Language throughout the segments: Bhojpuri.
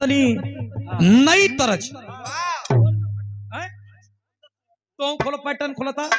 तनी नई तरज तो खोलो पैटर्न खोला था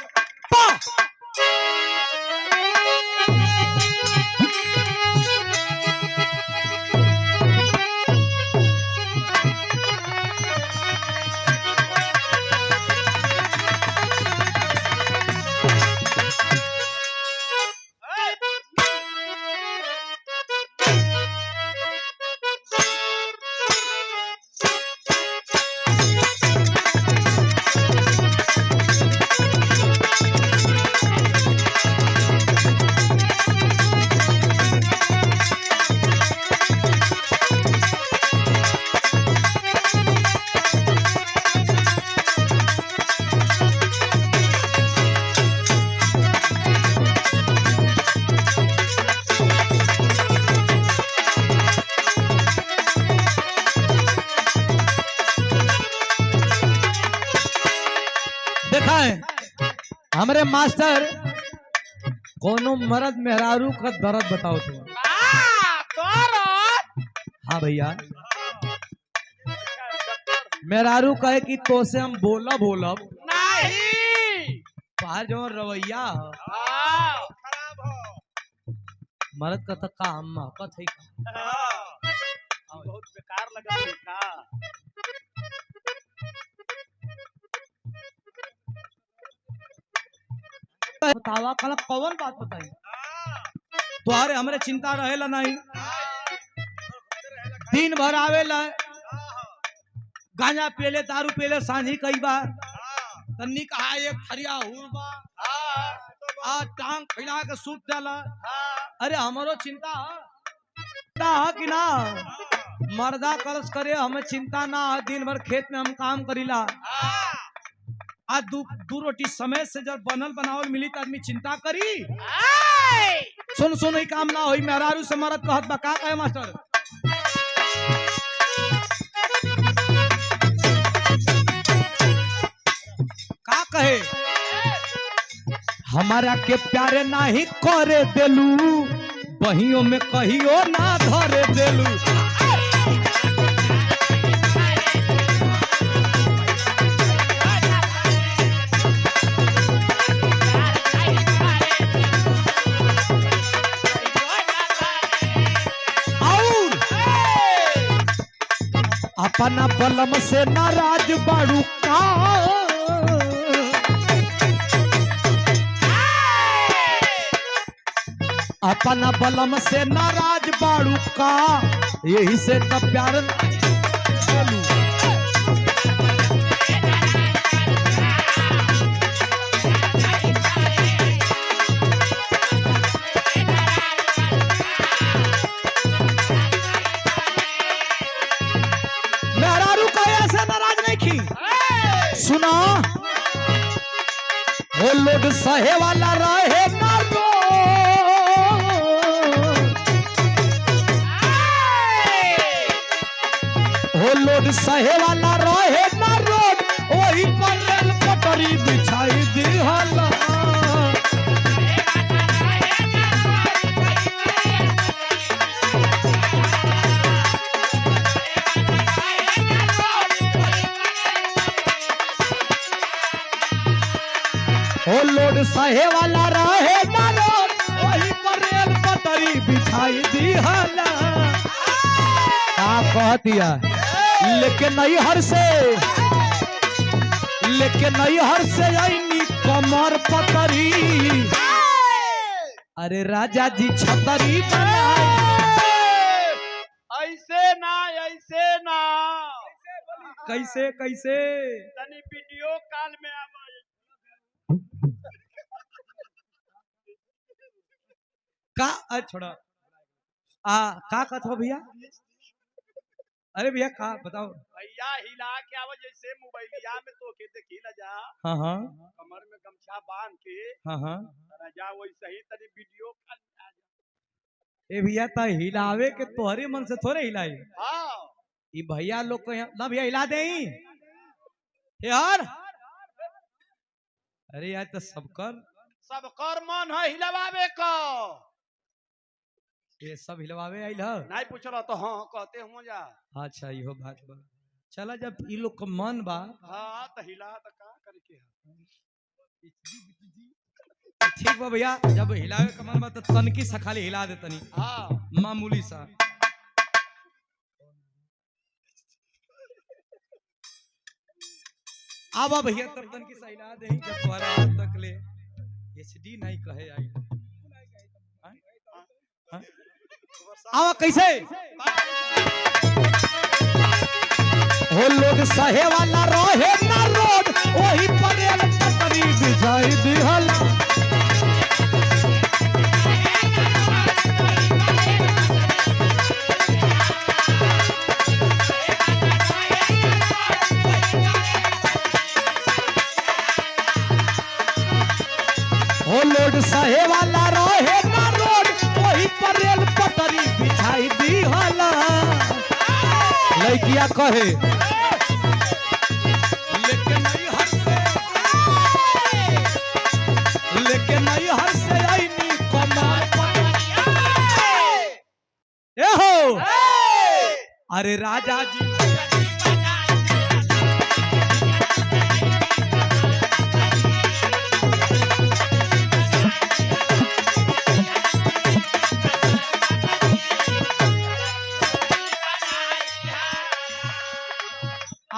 देखा है हमारे मास्टर कोनो मर्द मेहरारू का दर्द बताओ तुम। हाँ भैया मेहरारू कहे कि तो से हम बोलब बोलब नहीं बाहर जो रवैया मर्द का तो काम महकत है बहुत बेकार लगा का बतावा कल कौन बात बताई तुम्हारे हमरे चिंता रहेला नहीं दिन भर आवेला गांजा पेले दारू पेले सांझी कई बार तन्नी कहा एक थरिया हुरबा आ टांग फैला के सूत जाला अरे हमरो चिंता है कि ना मर्दा कर्ज करे हमें चिंता ना है दिन भर खेत में हम काम करीला आज दू रोटी समय से जब बनल बनावल मिली तो आदमी चिंता करी सुन सुन ही काम ना होई मेहरारू से मरद कहत बा का कहे मास्टर का कहे हमारा के प्यारे नाही करे देलू बहियों में कहियो ना धरे देलू अपना बलम से नाराज बाड़ू का अपना बलम से नाराज बाड़ू का यही से तो प्यार सुना वो लोग सहे वाला रहे ना रो वो लोग सहे वाला रहे ना रोड वही पर रेल पटरी बिछाई दी हला ओ लोड सहे वाला रहे ना रोड वही पर रेल पटरी बिछाई दी हला का कह दिया लेकिन नहीं हर से आईनी कमर पतरी अरे राजा जी छतरी ऐसे ना कैसे कैसे तनी वीडियो कॉल में का छोड़ा का कथो भैया अरे भैया का बताओ भैया हिला के आवा जैसे मोबाइलिया में तो के देखी ला जा हाँ हाँ कमर में गमछा बांध के हाँ हाँ जा वैसे ही तनी वीडियो कॉल में आ जा ए भैया ता हिलावे के तोहरे मन से थोड़े हिलाई हां ई भैया लोग को ना भैया हिला दे यार अरे यार तो सबकर मन है हिलवावे को ये सब हिलवावे आइल ह। नहीं पूछल तो हाँ कहते हम जा। अच्छा इहो बात बा। चला जब ई लोग का मन बा हाँ तो हिला तो का करे के है। ठीक बा भैया, जब हिलावे का मन बा तो तनकी सा खाली हिला दे तनी, हाँ मामूली सा। आवा भैया तब तनकी सा हिला दे जब तुम्हारा हाथ तक ले एचडी नहीं कहे आई। हाँ? आवा कैसे हो लोग सहे वाला रहे ना रोड वही परेल पटरी बिछाई दिहल। हो लोग सहे वाला रहे ना रोड वही परेल पटरी बिछाई दिहल। लड़किया कहे लेके नहीं हर से आईनी कमार ए हो अरे राजा जी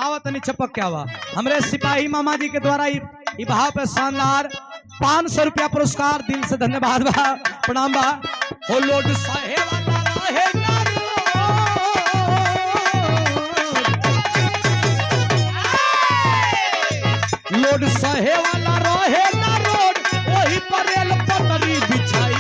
आवत नहीं छपक क्या हुआ हमरे सिपाही मामा जी के द्वारा ई भाव पे शानदार 500 रुपया पुरस्कार दिल से धन्यवाद बा प्रणाम बा। हो लोड सहे वाला रहे ना लोड सहे वाला रहे ना रोड वही परेल पटरी बिछाई।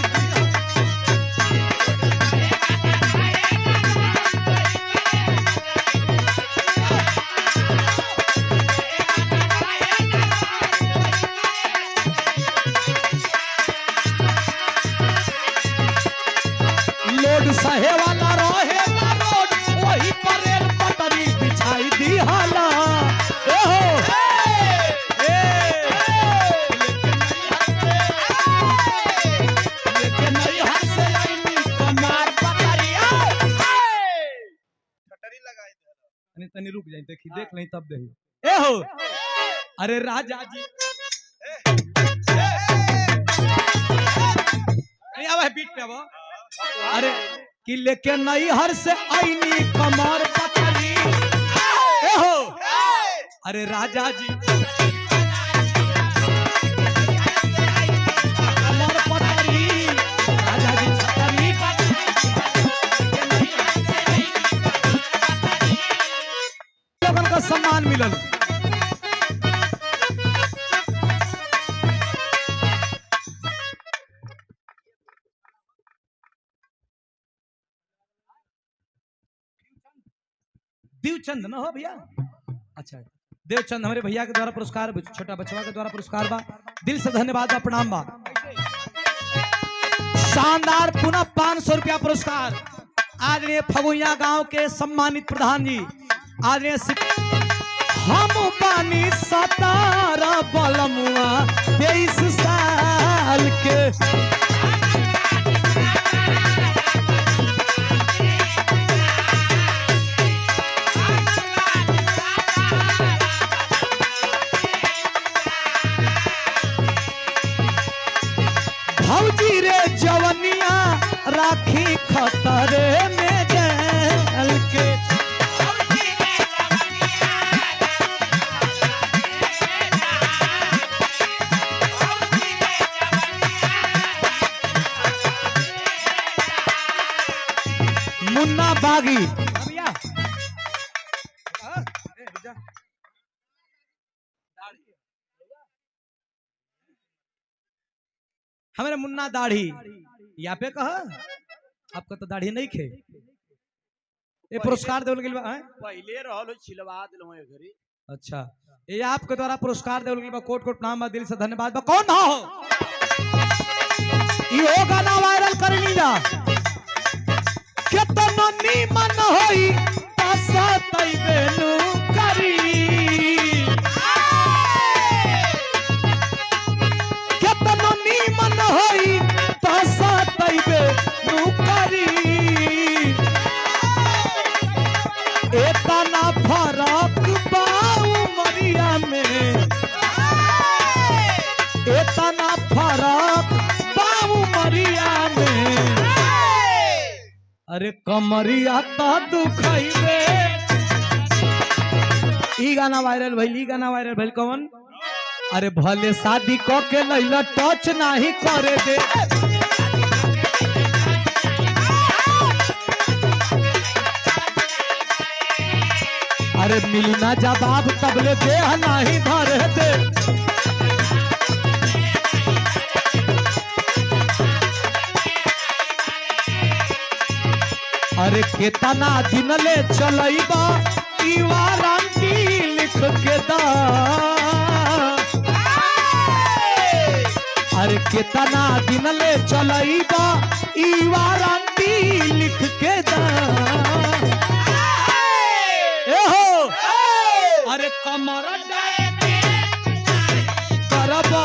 लोड सहे वाला रहे ना रोड वही परेल पटरी बिछाई दी हाला। लेकिन नहीं हर से आईनी कमार पकड़िया छटरी लगाई दे। तनी रुक जाई देखी देख नहीं तब दही ए हो अरे राजा जी नहीं आवा बीट पे आवा। अरे कि लेके नहीं हर से आईनी कमर पकड़ी ए हो अरे राजा जी कमर पकड़ी राजा जी छतरी लोगन का सम्मान मिलल। देवचंद ना हो भैया अच्छा देवचंद हमारे भैया के द्वारा पुरस्कार छोटा बचवा के द्वारा पुरस्कार बा दिल से धन्यवाद बा प्रणाम बा। शानदार पुनः 500 रुपया पुरस्कार आदरणीय फगुइया गांव के सम्मानित प्रधान जी आदरणीय हम पानी 17 बलमुआ 23 साल के भौजी रे जवनिया राखी खतरे में जल के मुन्ना बागी हमारे मुन्ना दाढ़ी यहाँ पे कहा आपका तो दाढ़ी नहीं खे ये पुरस्कार देवल गेल बा पहले रहल छिलवा दिलो ए घरी। अच्छा ये आपके द्वारा पुरस्कार देवल गेल बा कोट कोट नाम बा दिल से धन्यवाद बा। कौन हो यो गाना वायरल करनी जा केतना नीमन होई तासा तैबेनु करी केतना नीमन होई तासा तैबेनु करी इतना फरक बा उमरिया में, इतना फरक बा उमरिया में। अरे कमरिया तो दुखइबे। ई गाना वायरल भइल, ई गाना वायरल भइल कौन? अरे भले शादी क के लैला टच नहीं करे दे। अरे मिली ना जवाब तबले देह नहीं धरे दे। अरे केतना दिन ले चलैबा ई वारंटी लिख के दा। अरे केतना दिन ले चलैबा ई वारंटी लिख के दा। ए हो अरे कमर करबा